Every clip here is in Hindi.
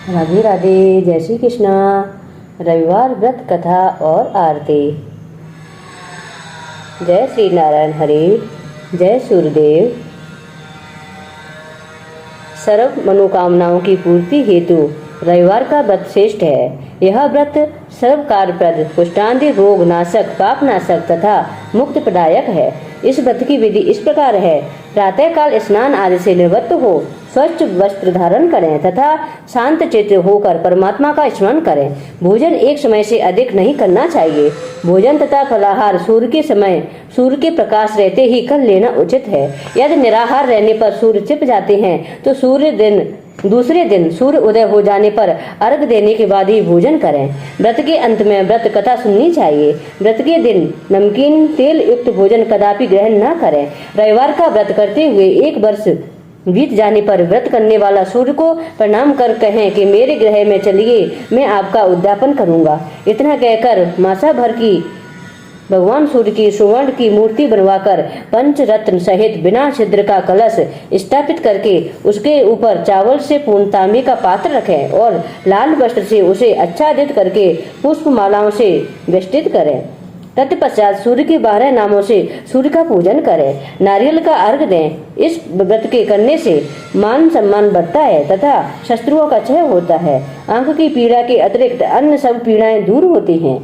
राधे राधे। जय श्री कृष्णा। रविवार व्रत कथा और आरती। जय श्री नारायण हरे। जय सूर्यदेव। सर्व मनोकामनाओं की पूर्ति हेतु रविवार का व्रत श्रेष्ठ है। यह व्रत सर्व कार्यप्रद, पुष्टांति, रोग नाशक, पाप नाशक तथा मुक्त प्रदायक है। इस व्रत की विधि इस प्रकार है। प्रातः काल स्नान आदि से निवृत्त हो स्वच्छ वस्त्र धारण करें तथा शांत चित्त होकर परमात्मा का स्मरण करें। भोजन एक समय से अधिक नहीं करना चाहिए। भोजन तथा फलाहार सूर्य के समय सूर्य के प्रकाश रहते ही कर लेना उचित है। यदि निराहार रहने पर सूर्य छिप जाते हैं तो दूसरे दिन सूर्य उदय हो जाने पर अर्घ देने के बाद ही भोजन करें। व्रत के अंत में व्रत कथा सुननी चाहिए। व्रत के दिन नमकीन तेल युक्त भोजन कदापि ग्रहण न करें। रविवार का व्रत करते हुए 1 वर्ष बीत जाने पर व्रत करने वाला सूर्य को प्रणाम कर कहें कि मेरे गृह में चलिए, मैं आपका उद्यापन करूंगा। इतना कहकर मासा भर की भगवान सूर्य की सुवर्ण की मूर्ति बनवाकर पंचरत्न सहित बिना छिद्र का कलश स्थापित करके उसके ऊपर चावल से पूर्ण तांबे का पात्र रखें और लाल वस्त्र से उसे आच्छादित करके पुष्प मालाओं से वेष्टित करें। तत्पश्चात सूर्य के 12 नामों से सूर्य का पूजन करें। नारियल का अर्घ दें। इस व्रत के करने से मान सम्मान बढ़ता है तथा शत्रुओं का क्षय होता है। आंख की पीड़ा के अतिरिक्त अन्य सब पीड़ाएं दूर होती हैं।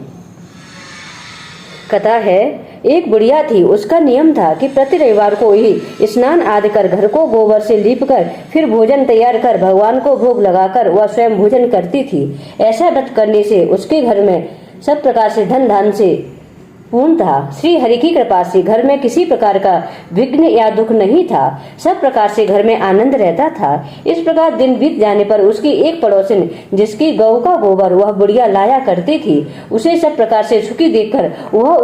कथा है, एक बुढ़िया थी। उसका नियम था कि प्रति रविवार को ही स्नान आदि कर घर को गोबर से लीपकर फिर भोजन तैयार कर भगवान को भोग लगाकर वह स्वयं भोजन करती थी। ऐसा व्रत करने से उसके घर में सब प्रकार से धन धान से पूर्ण था। श्री हरि की कृपा से घर में किसी प्रकार का विघ्न या दुख नहीं था। सब प्रकार से घर में आनंद रहता था। इस प्रकार दिन बीत जाने पर उसकी एक पड़ोसिन, जिसकी गौ का गोबर वह बुढ़िया लाया करती थी, उसे सब प्रकार से सुखी देखकर वह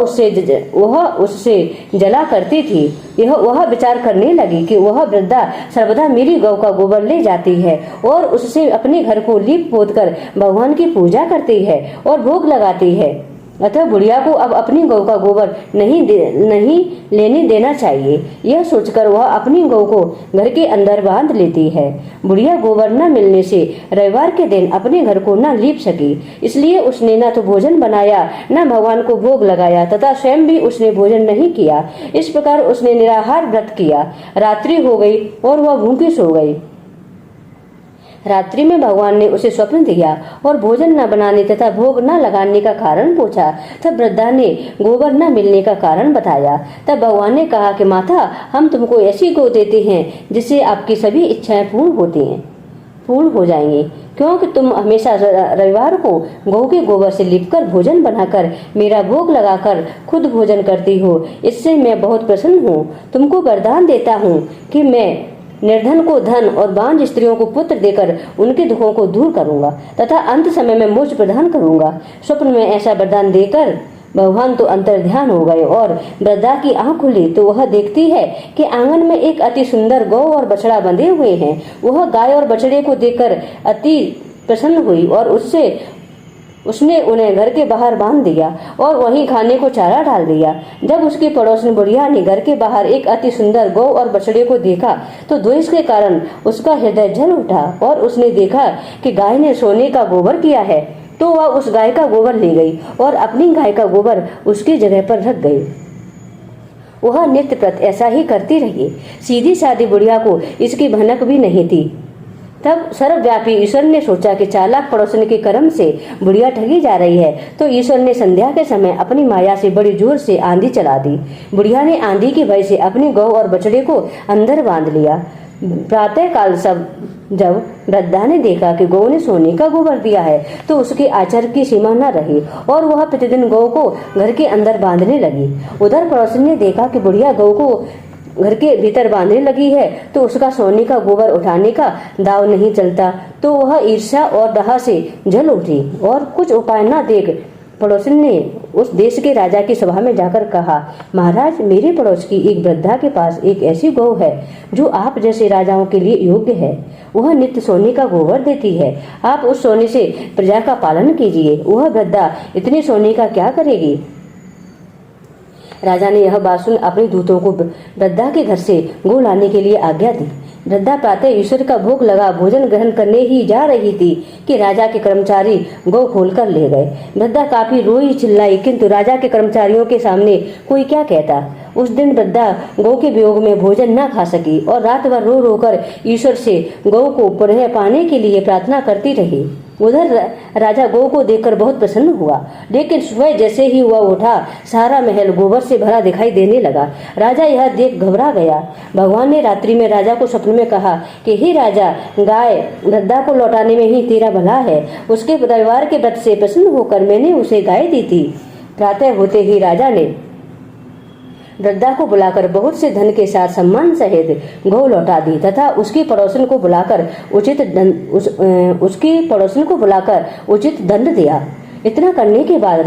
उससे जला करती थी। वह विचार करने लगी कि वह वृद्धा सर्वदा मेरी गौ का गोबर ले जाती है और उससे अपने घर को लीप पोत कर भगवान की पूजा करती है और भोग लगाती है, अतः बुढ़िया को अब अपनी गौ का गोबर नहीं लेने देना चाहिए। यह सोचकर वह अपनी गौ को घर के अंदर बांध लेती है। बुढ़िया गोबर न मिलने से रविवार के दिन अपने घर को न लीप सकी, इसलिए उसने न तो भोजन बनाया न भगवान को भोग लगाया तथा स्वयं भी उसने भोजन नहीं किया। इस प्रकार उसने निराहार व्रत किया। रात्रि हो गई और वह भूखी सो गई। रात्रि में भगवान ने उसे स्वप्न दिया और भोजन न बनाने तथा भोग न लगाने का कारण पूछा। तब वृद्धा ने गोबर न मिलने का कारण बताया। तब भगवान ने कहा कि माता, हम तुमको ऐसी गौ देते हैं जिससे आपकी सभी इच्छाएं पूर्ण हो जाएंगी, क्योंकि तुम हमेशा रविवार को गौ के गोबर से लिपकर भोजन बनाकर मेरा भोग लगाकर खुद भोजन करती हो। इससे मैं बहुत प्रसन्न हूँ। तुमको वरदान देता हूँ कि मैं निर्धन को धन और बांझ स्त्रियों को पुत्र देकर उनके दुखों को दूर करूंगा तथा अंत समय में मोक्ष प्रदान करूंगा। स्वप्न में ऐसा वरदान देकर भगवान तो अंतर्ध्यान हो गए और वृद्धा की आंख खुली तो वह देखती है कि आंगन में एक अति सुंदर गौ और बछड़ा बंधे हुए हैं। वह गाय और बछड़े को देखकर अति प्रसन्न हुई और उसने उन्हें घर के बाहर बांध दिया और वहीं खाने को चारा डाल दिया। जब उसकी पड़ोसन बुढ़िया ने घर के बाहर एक अति सुंदर गौ और बछड़े को देखा तो द्वेष के कारण उसका हृदय जल उठा और उसने देखा कि गाय ने सोने का गोबर किया है, तो वह उस गाय का गोबर ले गई और अपनी गाय का गोबर उसकी जगह पर रख गई। वह नित्य प्रत ऐसा ही करती रही। सीधी सादी बुढ़िया को इसकी भनक भी नहीं थी। तब सर्वव्यापी ईश्वर ने सोचा कि चालाक पड़ोसन के कर्म से बुढ़िया ठगी जा रही है, तो ईश्वर ने संध्या के समय अपनी माया से बड़ी जोर से आंधी चला दी। बुढ़िया ने आंधी के भय से अपनी गौ और बछड़े को अंदर बांध लिया। प्रातः काल जब वृद्धा ने देखा कि गौ ने सोने का गोबर दिया है तो उसके आचार की सीमा न रही और वह प्रतिदिन गौ को घर के अंदर बांधने लगी। उधर पड़ोसन ने देखा कि बुढ़िया गौ को घर के भीतर बांधने लगी है तो उसका सोने का गोबर उठाने का दाव नहीं चलता, तो वह ईर्ष्या और दाह से जल उठी और कुछ उपाय न देख पड़ोसन ने उस देश के राजा की सभा में जाकर कहा, महाराज, मेरे पड़ोस की एक वृद्धा के पास एक ऐसी गौ है जो आप जैसे राजाओं के लिए योग्य है। वह नित्य सोने का गोबर देती है। आप उस सोने से प्रजा का पालन कीजिए। वह वृद्धा इतने सोने का क्या करेगी? राजा ने यह बात सुन अपने दूतों को वृद्धा के घर से गौ लाने के लिए आज्ञा दी। वृद्धा प्रातः ईश्वर का भोग लगा भोजन ग्रहण करने ही जा रही थी कि राजा के कर्मचारी गौ खोलकर ले गए। वृद्धा काफी रोई चिल्लाई, किंतु राजा के कर्मचारियों के सामने कोई क्या कहता। उस दिन वृद्धा गौ के वियोग में भोजन न खा सकी और रात भर रो रो कर ईश्वर से गौ को पुनः पाने के लिए प्रार्थना करती रही। उधर राजा गौ को देखकर बहुत प्रसन्न हुआ, लेकिन सुबह जैसे ही हुआ उठा, सारा महल गोबर से भरा दिखाई देने लगा। राजा यह देख घबरा गया। भगवान ने रात्रि में राजा को स्वप्न में कहा कि हे राजा, गाय वृद्धा को लौटाने में ही तेरा भला है। उसके परिवार के व्रत से प्रसन्न होकर मैंने उसे गाय दी थी। प्रातः होते ही राजा ने वृद्धा को बुलाकर बहुत से धन के साथ सम्मान सहित गौ लौटा दी तथा उसकी पड़ोसन को बुलाकर उचित दंड दिया। इतना करने के बाद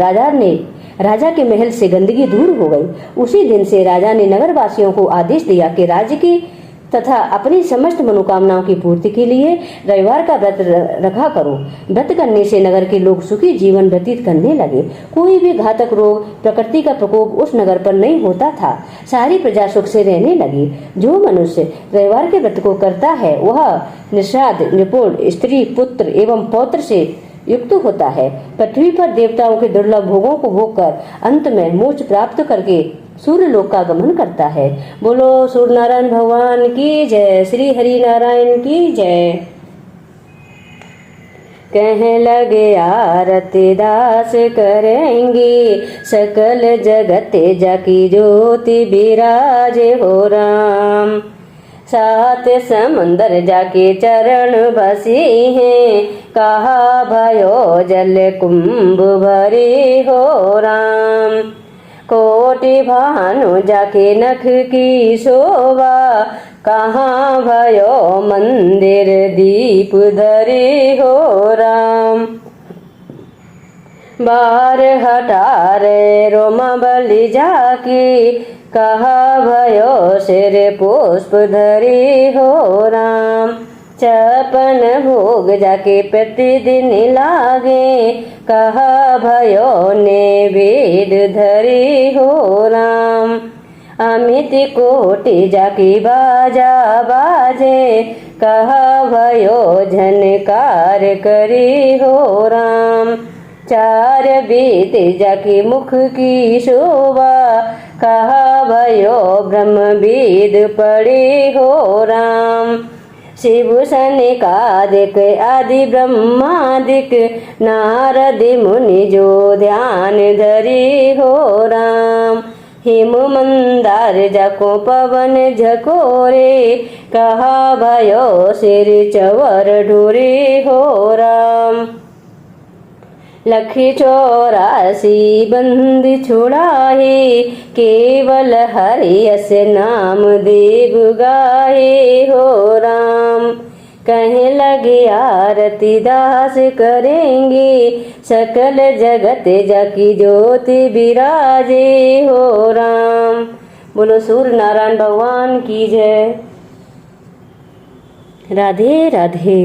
राजा के महल से गंदगी दूर हो गई। उसी दिन से राजा ने नगरवासियों को आदेश दिया कि राज्य की तथा अपनी समस्त मनोकामनाओं की पूर्ति के लिए रविवार का व्रत रखा करो। व्रत करने से नगर के लोग सुखी जीवन व्यतीत करने लगे। कोई भी घातक रोग, प्रकृति का प्रकोप उस नगर पर नहीं होता था। सारी प्रजा सुख से रहने लगी। जो मनुष्य रविवार के व्रत को करता है वह निषाद, निपुण, स्त्री, पुत्र एवं पौत्र से युक्त होता है। पृथ्वी पर देवताओं के दुर्लभ भोगों को भोगकर अंत में मोक्ष प्राप्त करके सूर्य लोक का गमन करता है। बोलो सूर्य नारायण भगवान की जय, श्री हरि नारायण की जय। कह लगे आरती दास करेंगे, सकल जगत जाकी ज्योति विराजे हो राम। सात समंदर जाके चरण बसी हैं, कहा भयो जल कुंभ भरे हो राम। कोटि भानु जाके नख की शोभा, कहाँ भयो मंदिर दीप धरे हो राम। बार हटा रे रोम बलि जाके, कहा भयो सिर पुष्प धरे हो राम। छपन भोग जाके प्रतिदिन लागे, कहा भयो नैवेद धरे हो राम। अमित कोटि जाकी बाजा बाजे, कहा भयो झनकार करे हो राम। चार बीत जाकी मुख की शोभा, कहा भयो ब्रह्म वेद पढ़े हो राम। शिव सनकादिक आदि ब्रह्मादिक, नारद मुनि जो ध्यान धरे हो राम। हिम मंदार जाको पवन झकोरे, कहा भयो सिर चवर ढोरे हो राम। लखी 84 बंद छुड़ाए, केवल हरि यस नाम देव गाए हो राम। कहे लगे आरती दास करेंगे, सकल जगत जाकी ज्योति विराजे हो राम। बोलो सूर्य नारायण भगवान की जय। राधे राधे।